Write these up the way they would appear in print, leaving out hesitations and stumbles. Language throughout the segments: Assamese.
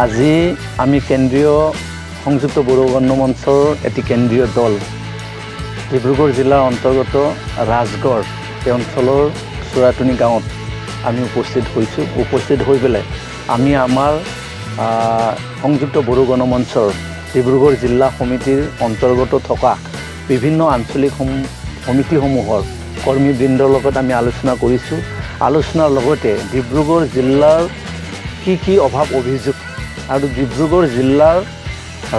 আজি আমি কেন্দ্ৰীয় সংযুক্ত বড়ো গণমঞ্চৰ এটি কেন্দ্ৰীয় দল ডিব্ৰুগড় জিলাৰ অন্তৰ্গত ৰাজগড় এই অঞ্চলৰ চুৰাটুনি গাঁৱত আমি উপস্থিত হৈ পেলাই আমি আমাৰ সংযুক্ত বড়ো গণমঞ্চৰ ডিব্ৰুগড় জিলা সমিতিৰ অন্তৰ্গত থকা বিভিন্ন আঞ্চলিক সমিতিসমূহৰ কৰ্মীবৃন্দৰ লগত আমি আলোচনা কৰিছোঁ। আলোচনাৰ লগতে ডিব্ৰুগড় জিলাৰ কি অভাৱ অভিযোগ আৰু ডিব্ৰুগড় জিলাৰ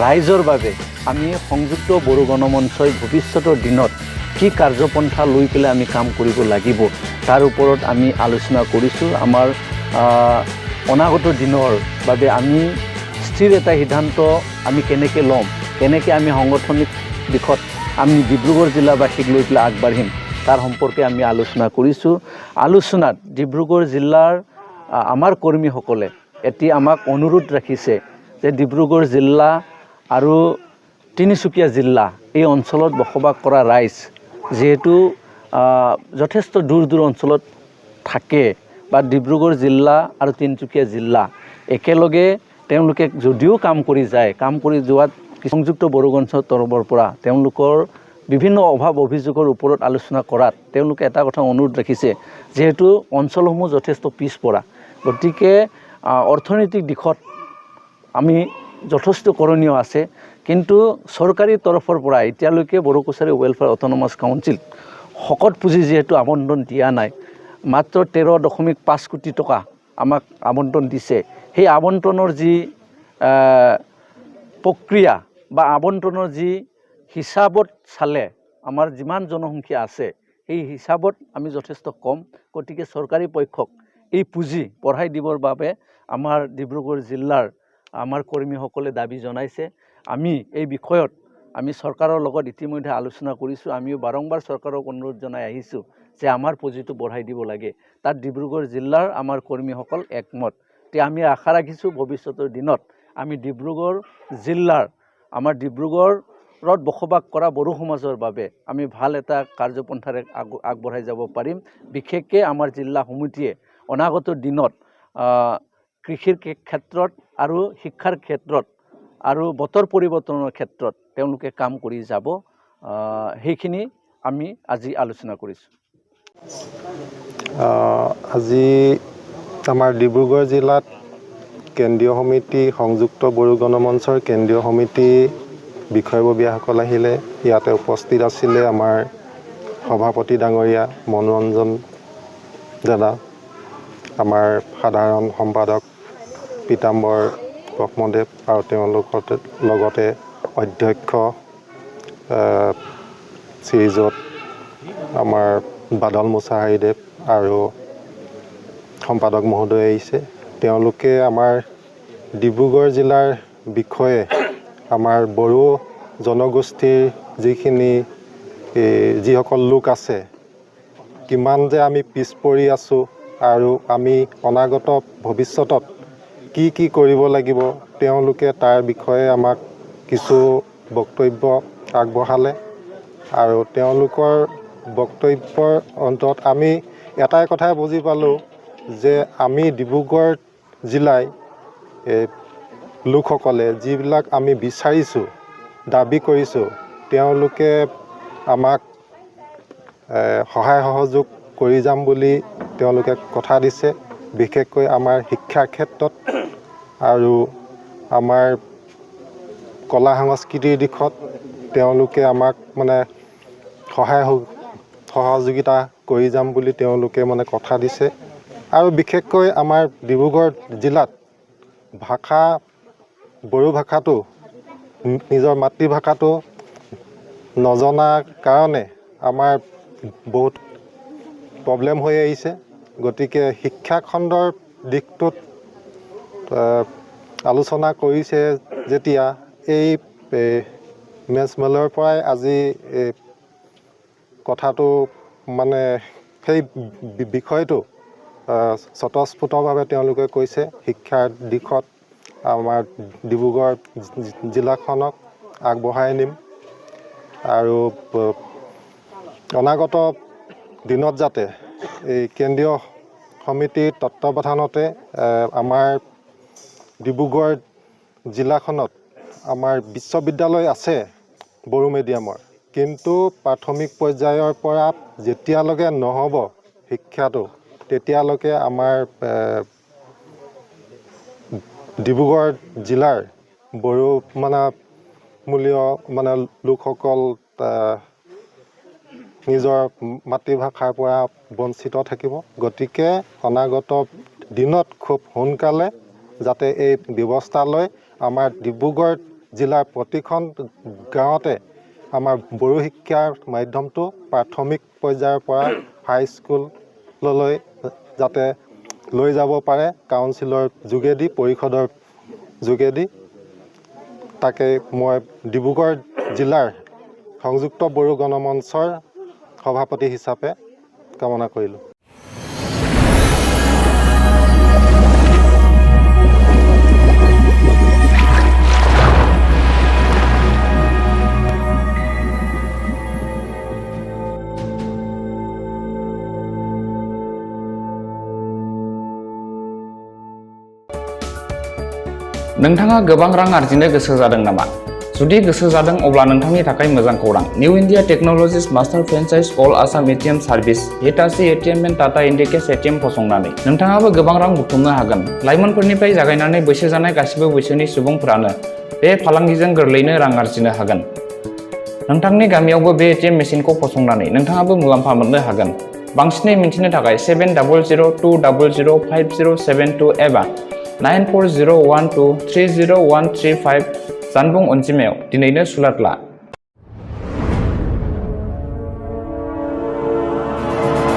ৰাইজৰ বাবে আমি সংযুক্ত বড়ো গণমঞ্চই ভৱিষ্যতৰ দিনত কি কাৰ্যপন্থা লৈ পেলাই আমি কাম কৰিব লাগিব তাৰ ওপৰত আমি আলোচনা কৰিছোঁ। আমাৰ অনাগত দিনৰ বাবে আমি স্থিৰ এটা সিদ্ধান্ত আমি কেনেকৈ ল'ম, কেনেকৈ আমি সাংগঠনিক দিশত আমি ডিব্ৰুগড় জিলাবাসীক লৈ পেলাই আগবাঢ়িম তাৰ সম্পৰ্কে আমি আলোচনা কৰিছোঁ। আলোচনাত ডিব্ৰুগড় জিলাৰ আমাৰ কৰ্মীসকলে এটি আমাক অনুৰোধ ৰাখিছে যে ডিব্ৰুগড় জিলা আৰু তিনিচুকীয়া জিলা এই অঞ্চলত বসবাস কৰা ৰাইজ যিহেতু যথেষ্ট দূৰ অঞ্চলত থাকে বা ডিব্ৰুগড় জিলা আৰু তিনিচুকীয়া জিলা একেলগে তেওঁলোকে যদিও কাম কৰি যোৱাত সংযুক্ত বড়ো গণমঞ্চৰ তৰফৰ পৰা তেওঁলোকৰ বিভিন্ন অভাৱ অভিযোগৰ ওপৰত আলোচনা কৰাত তেওঁলোকে এটা কথা অনুৰোধ ৰাখিছে, যিহেতু অঞ্চলসমূহ যথেষ্ট পিছপৰা, গতিকে অৰ্থনৈতিক দিশত আমি যথেষ্ট কৰণীয় আছে, কিন্তু চৰকাৰী তৰফৰ পৰা এতিয়ালৈকে Bodo Kachari welfare autonomous council শকত পুঁজি যিহেতু আবণ্টন দিয়া নাই, মাত্ৰ 13.5 কোটি টকা আমাক আবণ্টন দিছে। সেই আবণ্টনৰ যি প্ৰক্ৰিয়া বা আবণ্টনৰ যি হিচাপত চালে আমাৰ যিমান জনসংখ্যা আছে সেই হিচাপত আমি যথেষ্ট কম, গতিকে চৰকাৰী পক্ষক এই পুঁজি বঢ়াই দিবৰ বাবে আমাৰ ডিব্ৰুগড় জিলাৰ আমাৰ কৰ্মীসকলে দাবী জনাইছে। আমি এই বিষয়ত আমি চৰকাৰৰ লগত ইতিমধ্যে আলোচনা কৰিছোঁ। আমিও বাৰম্বাৰ চৰকাৰক অনুৰোধ জনাই আহিছোঁ যে আমাৰ পুঁজিটো বঢ়াই দিব লাগে। তাত ডিব্ৰুগড় জিলাৰ আমাৰ কৰ্মীসকল একমত। এতিয়া আমি আশা ৰাখিছোঁ ভৱিষ্যতৰ দিনত আমি ডিব্ৰুগড় জিলাৰ আমাৰ ডিব্ৰুগড়ত বসবাস কৰা বড়ো সমাজৰ বাবে আমি ভাল এটা কাৰ্যপন্থাৰে আগবঢ়াই যাব পাৰিম। বিশেষকৈ আমাৰ জিলা সমিতিয়ে অনাগত দিনত কৃষিৰ ক্ষেত্ৰত আৰু শিক্ষাৰ ক্ষেত্ৰত আৰু বতৰ পৰিৱৰ্তনৰ ক্ষেত্ৰত তেওঁলোকে কাম কৰি যাব, সেইখিনি আমি আজি আলোচনা কৰিছোঁ। আজি আমাৰ ডিব্ৰুগড় জিলাত কেন্দ্ৰীয় সমিতি সংযুক্ত বড়ো গণমঞ্চৰ কেন্দ্ৰীয় সমিতি বিষয়ববীয়াসকল আহিলে। ইয়াতে উপস্থিত আছিলে আমাৰ সভাপতি ডাঙৰীয়া মনোৰঞ্জন দাদা, আমাৰ সাধাৰণ সম্পাদক পীতাম্বৰ ব্ৰহ্মদেৱ আৰু তেওঁলোকৰ লগতে অধ্যক্ষ শ্ৰীযুত আমাৰ বাদল মুছাহাৰীদেৱ আৰু সম্পাদক মহোদয় আহিছে। তেওঁলোকে আমাৰ ডিব্ৰুগড় জিলাৰ বিষয়ে আমাৰ বড়ো জনগোষ্ঠীৰ যিসকল লোক আছে কিমান যে আমি পিছ পৰি আছোঁ আৰু আমি অনাগত ভৱিষ্যতত কি কৰিব লাগিব তেওঁলোকে তাৰ বিষয়ে আমাক কিছু বক্তব্য আগবঢ়ালে আৰু তেওঁলোকৰ বক্তব্যৰ অন্তত আমি এটাই কথাই বুজি পালোঁ যে আমি ডিব্ৰুগড় জিলাই লোকসকলে যিবিলাক আমি বিচাৰিছোঁ, দাবী কৰিছোঁ, তেওঁলোকে আমাক সহায় সহযোগ কৰি যাম বুলি তেওঁলোকে কথা দিছে। বিশেষকৈ আমাৰ শিক্ষাৰ ক্ষেত্ৰত আৰু আমাৰ কলা সংস্কৃতিৰ দিশত তেওঁলোকে আমাক সহযোগিতা কৰি যাম বুলি তেওঁলোকে কথা দিছে। আৰু বিশেষকৈ আমাৰ ডিব্ৰুগড় জিলাত বড়ো ভাষাটো নিজৰ মাতৃভাষাটো নজনাৰ কাৰণে আমাৰ বহুত প্ৰব্লেম হৈ আহিছে। গতিকে শিক্ষাখণ্ডৰ দিশটোত আলোচনা কৰিছে যেতিয়া এই মেজমেলৰ পৰাই আজি কথাটো সেই বিষয়টো স্বতঃস্ফূৰ্তভাৱে তেওঁলোকে কৈছে শিক্ষাৰ দিশত আমাৰ ডিব্ৰুগড় জিলাখনক আগবঢ়াই নিম আৰু অনাগত দিনত যাতে এই কেন্দ্ৰীয় সমিতিৰ তত্ত্বাৱধানতে আমাৰ ডিব্ৰুগড় জিলাখনত আমাৰ বিশ্ববিদ্যালয় আছে বড়ো মিডিয়ামৰ, কিন্তু প্ৰাথমিক পৰ্যায়ৰ পৰা যেতিয়ালৈকে নহ'ব শিক্ষাটো তেতিয়ালৈকে আমাৰ ডিব্ৰুগড় জিলাৰ বড়ো মূলীয় লোকসকল নিজৰ মাতৃভাষাৰ পৰা বঞ্চিত থাকিব। গতিকে অনাগত দিনত খুব সোনকালে যাতে এই ব্যৱস্থা লৈ আমাৰ ডিব্ৰুগড় জিলাৰ প্ৰতিখন গাঁৱতে আমাৰ বড়ো শিক্ষাৰ মাধ্যমটো প্ৰাথমিক পৰ্যায়ৰ পৰা হাইস্কুললৈ যাতে লৈ যাব পাৰে কাউন্সিলৰ যোগেদি, পৰিষদৰ যোগেদি। তাকে মই ডিব্ৰুগড় জিলাৰ সংযুক্ত বড়ো গণমঞ্চৰ সভাপতি হিচাপে কামনা কৰিলোঁ। नोंथाङा गोबां रां आर्जिनो गोसो जादों नामा? जुदि गोसो जादों अब्ला नोंथांनि थाखाय मोजां खौरां। New India technologies master franchise all Assam ATM service Hitachi ATM and Tata Indicash ATM फसंनानै नोंथाङाबो गोबां रां बुथुमनो हागोन। लाइमोनफोरनिफ्राय जागायनानै बैसो जानाय गासिबो बैसोनि सुबुंफोरानो बे फालांगिजों गोरलैनो रां आर्जिनो हागोन। नोंथांनि गामियावबो बे एटिएम मेसिनखौ फसंनानै नोंथाङाबो मुलाम्फा मोननो हागोन। बांसिनै मिन्थिनो थाखाय 7002005072 एबा 9401230135 जानबुं अनजिमायाव दिनैनो सुलाद ला।